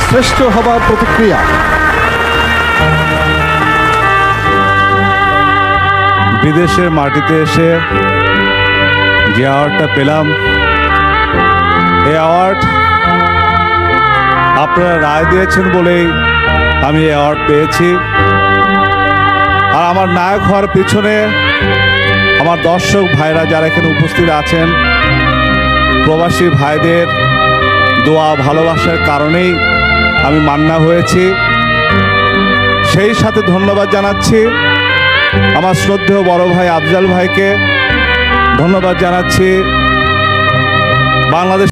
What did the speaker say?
শ্রেষ্ঠ হবার প্রতিক্রিয়া। বিদেশের মাটিতে এসে যে অ্যাওয়ার্ডটা পেলাম, এই অ্যাওয়ার্ড আপনারা রায় দিয়েছেন বলেই আমি এই অ্যাওয়ার্ড পেয়েছি। আর আমার নায়ক হওয়ার পিছনে আমার দর্শক ভাইরা যারা এখানে উপস্থিত আছেন, প্রবাসী ভাইদের দোয়া ভালোবাসার কারণেই আমি মান্না হয়েছি। সেই সাথে ধন্যবাদ জানাচ্ছি আমার শ্রদ্ধেয় বড় ভাই আফজাল ভাইকে, ধন্যবাদ জানাচ্ছি বাংলাদেশ